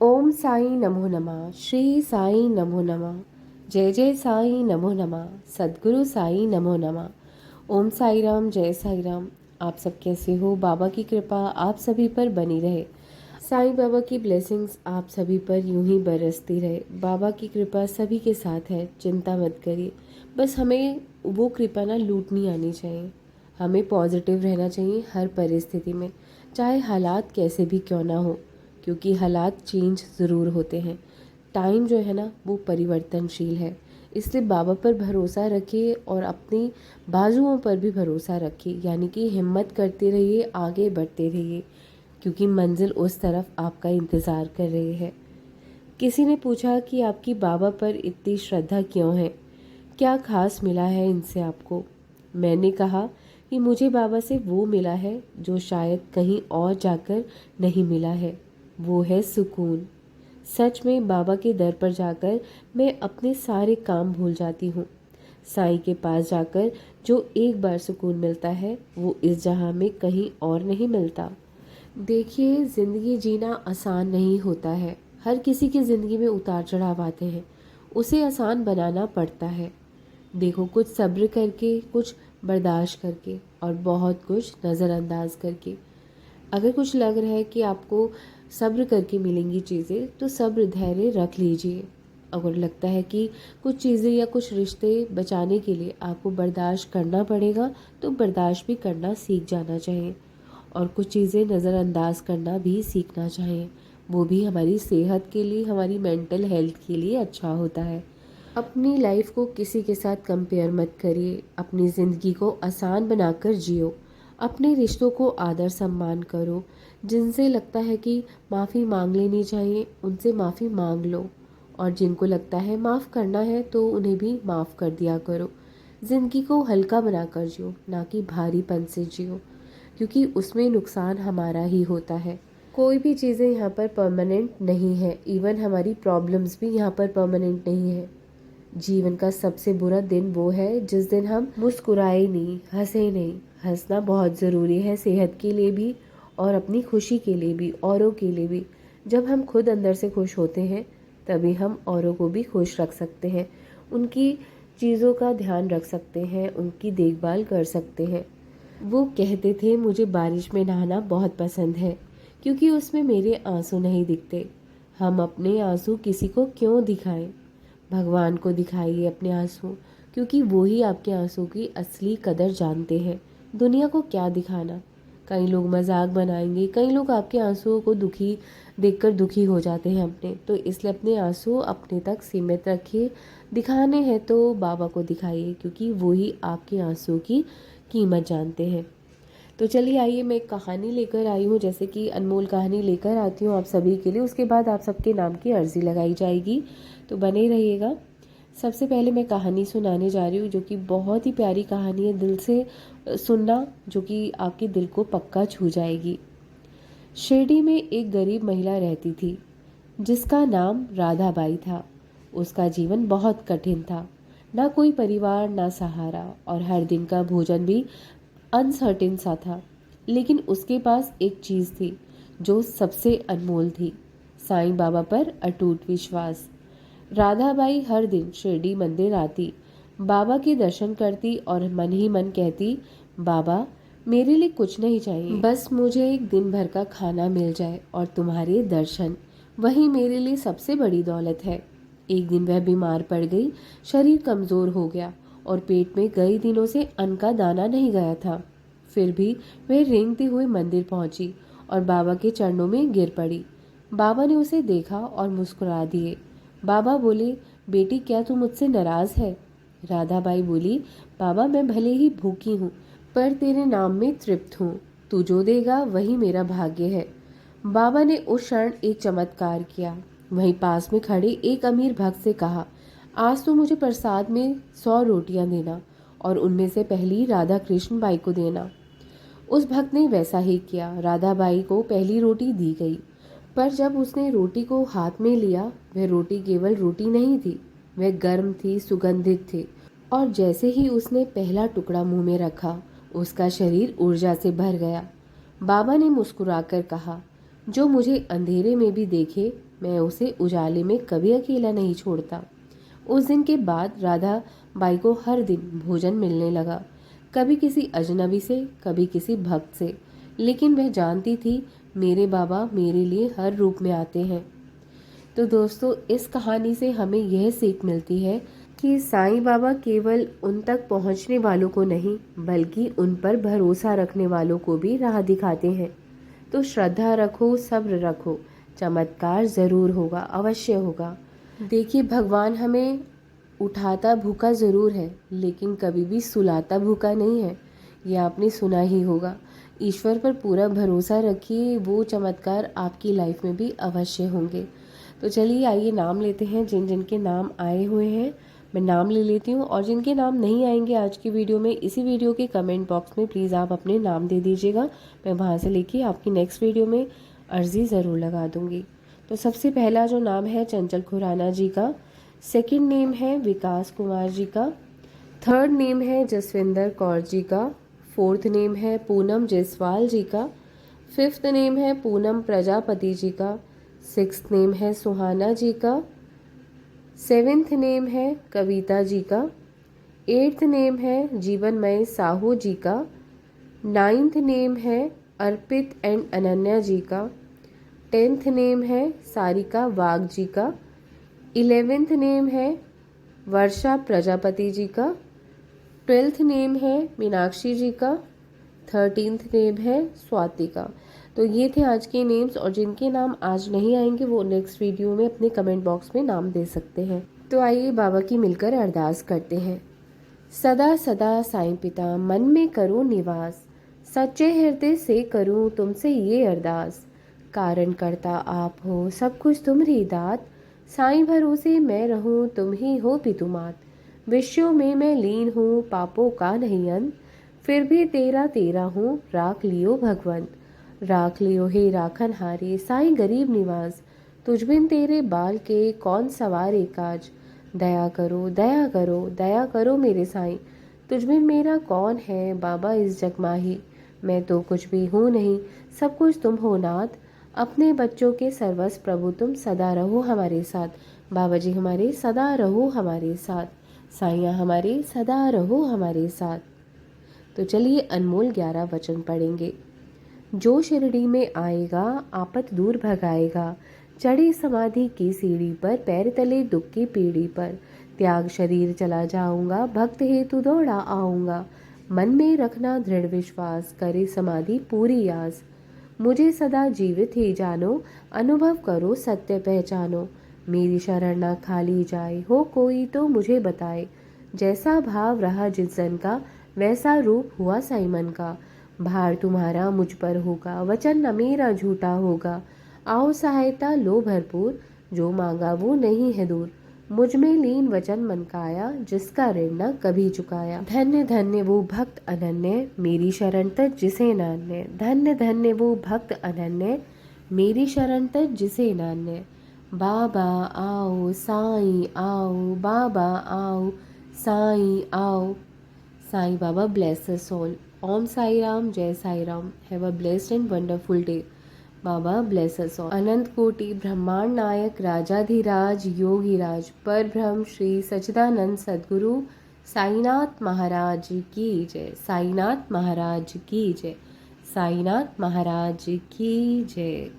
ओम साई नमो नमः। श्री साई नमो नमः। जय जय साई नमो नमः। सद्गुरु साई नमो नमः। ओम साई राम, जय साई राम। आप सब कैसे हो? बाबा की कृपा आप सभी पर बनी रहे। साईं बाबा की ब्लेसिंग्स आप सभी पर यूं ही बरसती रहे। बाबा की कृपा सभी के साथ है, चिंता मत करिए। बस हमें वो कृपा ना लूटनी आनी चाहिए। हमें पॉजिटिव रहना चाहिए हर परिस्थिति में, चाहे हालात कैसे भी क्यों ना हो, क्योंकि हालात चेंज ज़रूर होते हैं। टाइम जो है ना वो परिवर्तनशील है। इसलिए बाबा पर भरोसा रखिए और अपनी बाजुओं पर भी भरोसा रखिए, यानी कि हिम्मत करते रहिए, आगे बढ़ते रहिए, क्योंकि मंजिल उस तरफ आपका इंतज़ार कर रही है। किसी ने पूछा कि आपकी बाबा पर इतनी श्रद्धा क्यों है, क्या खास मिला है इनसे आपको? मैंने कहा कि मुझे बाबा से वो मिला है जो शायद कहीं और जाकर नहीं मिला है, वो है सुकून। सच में बाबा के दर पर जाकर मैं अपने सारे काम भूल जाती हूँ। साईं के पास जाकर जो एक बार सुकून मिलता है वो इस जहां में कहीं और नहीं मिलता। देखिए, ज़िंदगी जीना आसान नहीं होता है। हर किसी की ज़िंदगी में उतार चढ़ाव आते हैं, उसे आसान बनाना पड़ता है। देखो, कुछ सब्र करके, कुछ बर्दाश्त करके और बहुत कुछ नज़रअंदाज करके। अगर कुछ लग रहा है कि आपको सब्र करके मिलेंगी चीज़ें, तो सब्र धैर्य रख लीजिए। अगर लगता है कि कुछ चीज़ें या कुछ रिश्ते बचाने के लिए आपको बर्दाश्त करना पड़ेगा, तो बर्दाश्त भी करना सीख जाना चाहिए। और कुछ चीज़ें नज़रअंदाज करना भी सीखना चाहिए। वो भी हमारी सेहत के लिए, हमारी मेंटल हेल्थ के लिए अच्छा होता है। अपनी लाइफ को किसी के साथ कंपेयर मत करिए। अपनी ज़िंदगी को आसान बनाकर जियो। अपने रिश्तों को आदर सम्मान करो। जिनसे लगता है कि माफ़ी मांग लेनी चाहिए, उनसे माफ़ी मांग लो। और जिनको लगता है माफ़ करना है, तो उन्हें भी माफ़ कर दिया करो। ज़िंदगी को हल्का बनाकर जियो, ना कि भारीपन से जियो, क्योंकि उसमें नुकसान हमारा ही होता है। कोई भी चीज़ें यहाँ पर परमानेंट नहीं है। इवन हमारी प्रॉब्लम्स भी यहाँ पर परमानेंट नहीं है। जीवन का सबसे बुरा दिन वो है जिस दिन हम मुस्कुराए नहीं, हंसे नहीं। हंसना बहुत ज़रूरी है, सेहत के लिए भी और अपनी खुशी के लिए भी, औरों के लिए भी। जब हम खुद अंदर से खुश होते हैं, तभी हम औरों को भी खुश रख सकते हैं, उनकी चीज़ों का ध्यान रख सकते हैं, उनकी देखभाल कर सकते हैं। वो कहते थे, मुझे बारिश में नहाना बहुत पसंद है, क्योंकि उसमें मेरे आंसू नहीं दिखते। हम अपने आंसू किसी को क्यों दिखाएं? भगवान को दिखाइए अपने आंसू, क्योंकि वो ही आपके आंसू की असली कदर जानते हैं। दुनिया को क्या दिखाना? कई लोग मजाक बनाएंगे, कई लोग आपके आंसुओं को दुखी देखकर दुखी हो जाते हैं अपने। तो इसलिए अपने आंसू अपने तक सीमित रखिए। दिखाने हैं तो बाबा को दिखाइए, क्योंकि वो ही आपके आंसू की कीमत जानते हैं। तो चलिए, आइए मैं एक कहानी लेकर आई हूँ, जैसे कि अनमोल कहानी लेकर आती हूँ आप सभी के लिए। उसके बाद आप सबके नाम की अर्जी लगाई जाएगी, तो बने रहिएगा। सबसे पहले मैं कहानी सुनाने जा रही हूँ, जो कि बहुत ही प्यारी कहानी है। दिल से सुनना, जो कि आपके दिल को पक्का छू जाएगी। शिरडी में एक गरीब महिला रहती थी, जिसका नाम राधाबाई था। उसका जीवन बहुत कठिन था। ना कोई परिवार, ना सहारा, और हर दिन का भोजन भी अनसर्टेन सा था। लेकिन उसके पास एक चीज़ थी जो सबसे अनमोल थी, साईं बाबा पर अटूट विश्वास। राधाबाई हर दिन शिरडी मंदिर आती, बाबा के दर्शन करती और मन ही मन कहती, बाबा, मेरे लिए कुछ नहीं चाहिए, बस मुझे एक दिन भर का खाना मिल जाए और तुम्हारे दर्शन, वही मेरे लिए सबसे बड़ी दौलत है। एक दिन वह बीमार पड़ गई। शरीर कमज़ोर हो गया और पेट में कई दिनों से अन्न का दाना नहीं गया था। फिर भी वह रेंगते हुए मंदिर पहुंची और बाबा के चरणों में गिर पड़ी। बाबा ने उसे देखा और मुस्कुरा दिए। बाबा बोले, बेटी, क्या तू मुझसे नाराज है? राधाबाई बोली, बाबा, मैं भले ही भूखी हूँ, पर तेरे नाम में तृप्त हूँ। तू जो देगा वही मेरा भाग्य है। बाबा ने उस क्षण एक चमत्कार किया। वहीं पास में खड़े एक अमीर भक्त से कहा, आज तो मुझे प्रसाद में 100 रोटियां देना और उनमें से पहली राधा कृष्ण बाई को देना। उस भक्त ने वैसा ही किया। राधाबाई को पहली रोटी दी गई, पर जब उसने रोटी को हाथ में लिया, वह रोटी केवल रोटी नहीं थी, वह गर्म थी, सुगंधित थी। और जैसे ही उसने पहला टुकड़ा मुंह में रखा, उसका शरीर ऊर्जा से भर गया। बाबा ने मुस्कुराकर कहा, जो मुझे अंधेरे में भी देखे मैं उसे उजाले में कभी अकेला नहीं छोड़ता। उस दिन के बाद राधा बाई को हर दिन भोजन मिलने लगा, कभी किसी अजनबी से, कभी किसी भक्त से, लेकिन वह जानती थी मेरे बाबा मेरे लिए हर रूप में आते हैं। तो दोस्तों, इस कहानी से हमें यह सीख मिलती है कि साईं बाबा केवल उन तक पहुंचने वालों को नहीं, बल्कि उन पर भरोसा रखने वालों को भी राह दिखाते हैं। तो श्रद्धा रखो, सब्र रखो, चमत्कार ज़रूर होगा, अवश्य होगा। देखिए, भगवान हमें उठाता भूखा ज़रूर है, लेकिन कभी भी सुलाता भूखा नहीं है। यह आपने सुना ही होगा। ईश्वर पर पूरा भरोसा रखिए, वो चमत्कार आपकी लाइफ में भी अवश्य होंगे। तो चलिए आइए नाम लेते हैं। जिन जिन के नाम आए हुए हैं मैं नाम ले लेती हूँ, और जिनके नाम नहीं आएंगे आज की वीडियो में, इसी वीडियो के कमेंट बॉक्स में प्लीज़ आप अपने नाम दे दीजिएगा। मैं वहाँ से लेके आपकी नेक्स्ट वीडियो में अर्जी ज़रूर लगा दूँगी। तो सबसे पहला जो नाम है चंचल खुराना जी का, सेकंड नेम है विकास कुमार जी का, थर्ड नेम है जसविंदर कौर जी का, फोर्थ नेम है पूनम जायसवाल जी का, फिफ्थ नेम है पूनम प्रजापति जी का, सिक्स्थ नेम है सुहाना जी का, सेवेंथ नेम है कविता जी का, एट्थ नेम है जीवनमय साहू जी का, नाइन्थ नेम है अर्पित एंड अनन्या जी का, 10th नेम है सारिका वाघ जी का, 11th नेम है वर्षा प्रजापति जी का, 12th नेम है मीनाक्षी जी का, 13th नेम है स्वाति का। तो ये थे आज के नेम्स, और जिनके नाम आज नहीं आएंगे वो नेक्स्ट वीडियो में अपने कमेंट बॉक्स में नाम दे सकते हैं। तो आइए बाबा की मिलकर अरदास करते हैं। सदा सदा साईं पिता मन में करो निवास, सच्चे हृदय से करूं तुमसे ये अरदास। कारण करता आप हो, सब कुछ तुम्हारी दात, साईं भरोसे मैं रहूं, तुम ही हो पितुमात। विश्व में मैं लीन हूँ, पापों का नहीं अंत, फिर भी तेरा तेरा हूँ, राख लियो भगवंत। राख लियो हे राखन हारे, साईं गरीब निवास, तुझ बिन तेरे बाल के कौन सवारे काज। दया करो दया करो दया करो मेरे साईं, तुझ बिन मेरा कौन है बाबा इस जग माही। मैं तो कुछ भी हूँ नहीं, सब कुछ तुम हो नाथ, अपने बच्चों के सर्वस्व प्रभु तुम सदा रहो हमारे साथ। बाबा जी हमारे सदा रहो हमारे साथ, साईं हमारे सदा रहो हमारे साथ। तो चलिए अनमोल 11 वचन पढ़ेंगे। जो शिरडी में आएगा आपत दूर भगाएगा, चढ़ी समाधि की सीढ़ी पर, पैर तले दुख की पीढ़ी पर। त्याग शरीर चला जाऊंगा, भक्त हेतु दौड़ा आऊंगा, मन में रखना दृढ़ विश्वास, करे समाधि पूरी आस। मुझे सदा जीवित ही जानो, अनुभव करो सत्य पहचानो। मेरी शरण ना खाली जाए, हो कोई तो मुझे बताए। जैसा भाव रहा जिस जन का, वैसा रूप हुआ साईं मन का। भार तुम्हारा मुझ पर होगा, वचन न मेरा झूठा होगा। आओ सहायता लो भरपूर, जो मांगा वो नहीं है दूर। मुझ में लीन वचन मन का आया, जिसका ऋण न कभी चुकाया। धन्य धन्य वो भक्त अनन्य, मेरी शरण तक जिसे नान्य। धन्य धन्य वो भक्त अनन्य, मेरी शरण तक जिसे नान्य। बाबा आओ साईं आओ, बाबा आओ साईं आओ। Sai Baba bless us all. Om Sai Ram, Jai Sai Ram. Have a blessed and wonderful day. Baba bless us all. अनंत कोटि ब्रह्मांड नायक राजाधिराज योगीराज पर ब्रह्म श्री सच्चिदानंद सद्गुरु साईनाथ महाराज की जय। साईनाथ महाराज की जय। साईनाथ महाराज की जय।